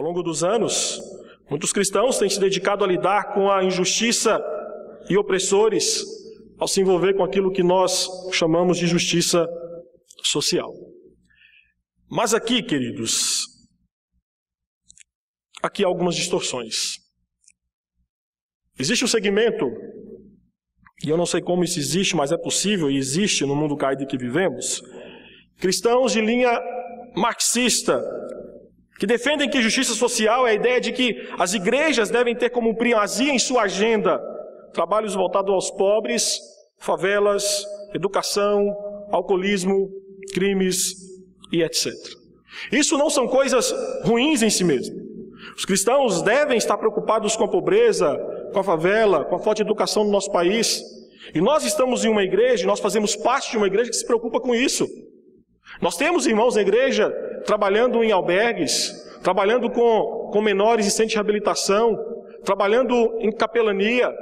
longo dos anos, muitos cristãos têm se dedicado a lidar com a injustiça e opressores ao se envolver com aquilo que nós chamamos de justiça social. Mas aqui, queridos, aqui há algumas distorções. Existe um segmento, e eu não sei como isso existe, mas é possível e existe no mundo caído em que vivemos, cristãos de linha marxista, que defendem que justiça social é a ideia de que as igrejas devem ter como primazia em sua agenda trabalhos voltados aos pobres, favelas, educação, alcoolismo, crimes e etc. Isso não são coisas ruins em si mesmo. Os cristãos devem estar preocupados com a pobreza, com a favela, com a falta de educação no nosso país. E nós estamos em uma igreja, nós fazemos parte de uma igreja que se preocupa com isso. Nós temos irmãos na igreja trabalhando em albergues, trabalhando com menores em centro de reabilitação, trabalhando em capelania.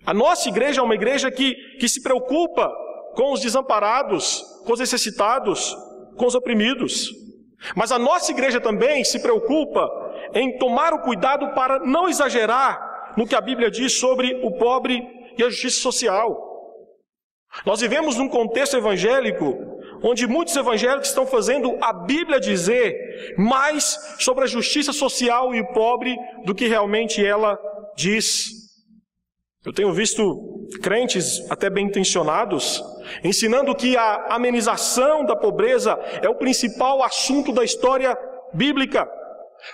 A nossa igreja é uma igreja que se preocupa com os desamparados, com os necessitados, com os oprimidos. Mas a nossa igreja também se preocupa em tomar o cuidado para não exagerar no que a Bíblia diz sobre o pobre e a justiça social. Nós vivemos num contexto evangélico onde muitos evangélicos estão fazendo a Bíblia dizer mais sobre a justiça social e o pobre do que realmente ela diz. Eu tenho visto crentes até bem intencionados ensinando que a amenização da pobreza é o principal assunto da história bíblica.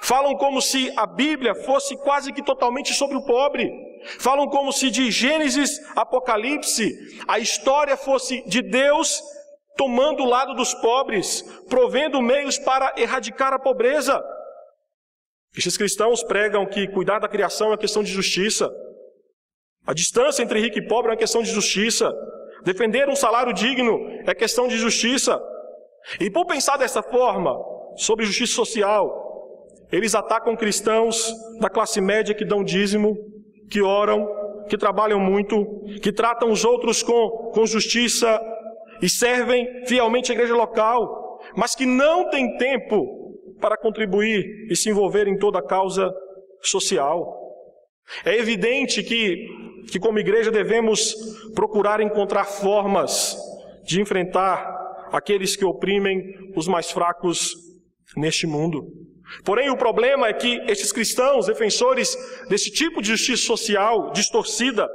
Falam como se a Bíblia fosse quase que totalmente sobre o pobre. Falam como se de Gênesis a Apocalipse a história fosse de Deus tomando o lado dos pobres, provendo meios para erradicar a pobreza. Estes cristãos pregam que cuidar da criação é uma questão de justiça. A distância entre rico e pobre é uma questão de justiça. Defender um salário digno é questão de justiça. E por pensar dessa forma, sobre justiça social, eles atacam cristãos da classe média que dão dízimo, que oram, que trabalham muito, que tratam os outros com justiça e servem fielmente a igreja local, mas que não têm tempo para contribuir e se envolver em toda a causa social. É evidente que como igreja devemos procurar encontrar formas de enfrentar aqueles que oprimem os mais fracos neste mundo. Porém, o problema é que estes cristãos, defensores desse tipo de justiça social distorcida,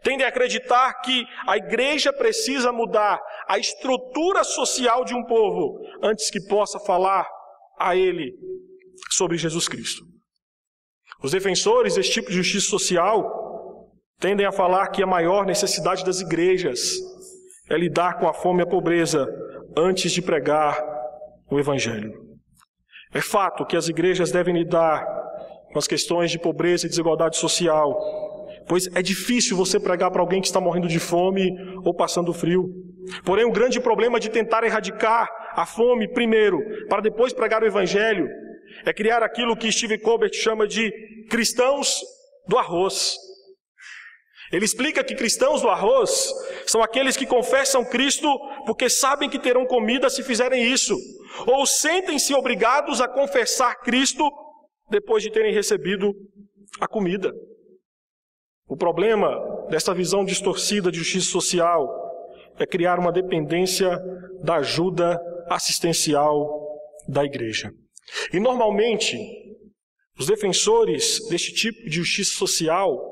tendem a acreditar que a igreja precisa mudar a estrutura social de um povo antes que possa falar a ele sobre Jesus Cristo. Os defensores desse tipo de justiça social tendem a falar que a maior necessidade das igrejas é lidar com a fome e a pobreza antes de pregar o Evangelho. É fato que as igrejas devem lidar com as questões de pobreza e desigualdade social, pois é difícil você pregar para alguém que está morrendo de fome ou passando frio. Porém, o grande problema de tentar erradicar a fome primeiro, para depois pregar o Evangelho, é criar aquilo que Steve Colbert chama de cristãos do arroz. Ele explica que cristãos do arroz são aqueles que confessam Cristo porque sabem que terão comida se fizerem isso, ou sentem-se obrigados a confessar Cristo depois de terem recebido a comida. O problema dessa visão distorcida de justiça social é criar uma dependência da ajuda assistencial da igreja. E normalmente, os defensores deste tipo de justiça social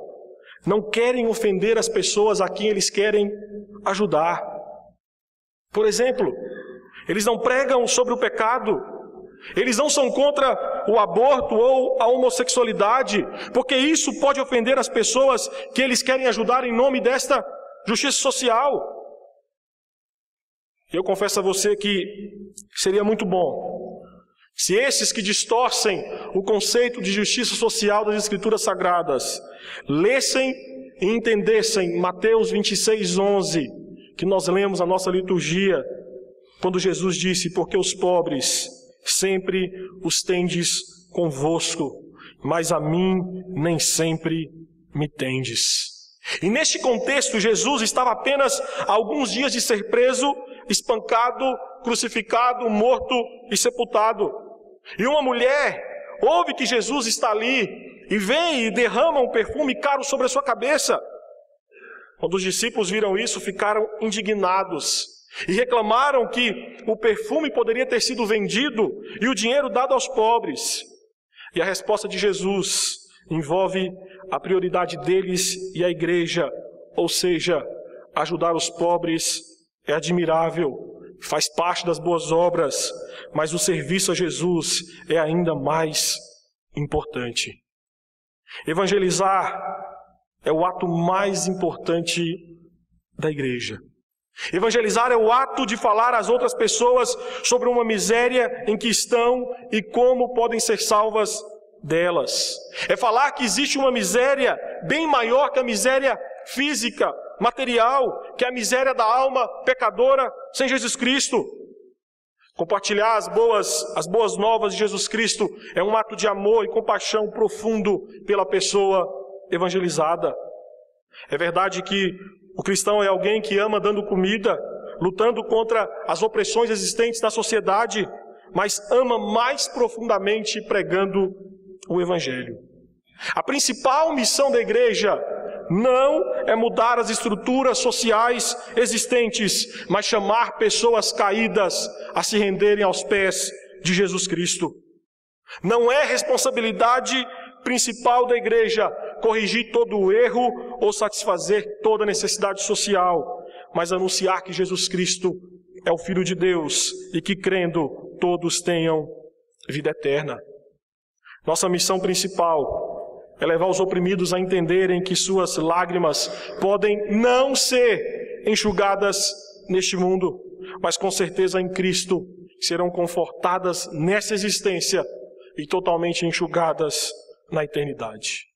não querem ofender as pessoas a quem eles querem ajudar. Por exemplo, eles não pregam sobre o pecado, eles não são contra o aborto ou a homossexualidade, porque isso pode ofender as pessoas que eles querem ajudar em nome desta justiça social. Eu confesso a você que seria muito bom se esses que distorcem o conceito de justiça social das Escrituras Sagradas lessem e entendessem Mateus 26:11, que nós lemos na nossa liturgia, quando Jesus disse: porque os pobres sempre os tendes convosco, mas a mim nem sempre me tendes. E neste contexto, Jesus estava apenas a alguns dias de ser preso, espancado, crucificado, morto e sepultado. E uma mulher, ouve que Jesus está ali e vem e derrama um perfume caro sobre a sua cabeça. Quando os discípulos viram isso, ficaram indignados e reclamaram que o perfume poderia ter sido vendido e o dinheiro dado aos pobres. E a resposta de Jesus envolve a prioridade deles e a igreja, ou seja, ajudar os pobres é admirável, faz parte das boas obras, mas o serviço a Jesus é ainda mais importante. Evangelizar é o ato mais importante da igreja. Evangelizar é o ato de falar às outras pessoas sobre uma miséria em que estão e como podem ser salvas delas. É falar que existe uma miséria bem maior que a miséria física, material, que é a miséria da alma pecadora sem Jesus Cristo. Compartilhar as boas novas de Jesus Cristo é um ato de amor e compaixão profundo pela pessoa evangelizada. É verdade que o cristão é alguém que ama dando comida, lutando contra as opressões existentes na sociedade, mas ama mais profundamente pregando o Evangelho. A principal missão da igreja não é mudar as estruturas sociais existentes, mas chamar pessoas caídas a se renderem aos pés de Jesus Cristo. Não é responsabilidade principal da igreja corrigir todo o erro ou satisfazer toda a necessidade social, mas anunciar que Jesus Cristo é o Filho de Deus e que, crendo, todos tenham vida eterna. Nossa missão principal é levar os oprimidos a entenderem que suas lágrimas podem não ser enxugadas neste mundo, mas com certeza em Cristo serão confortadas nessa existência e totalmente enxugadas na eternidade.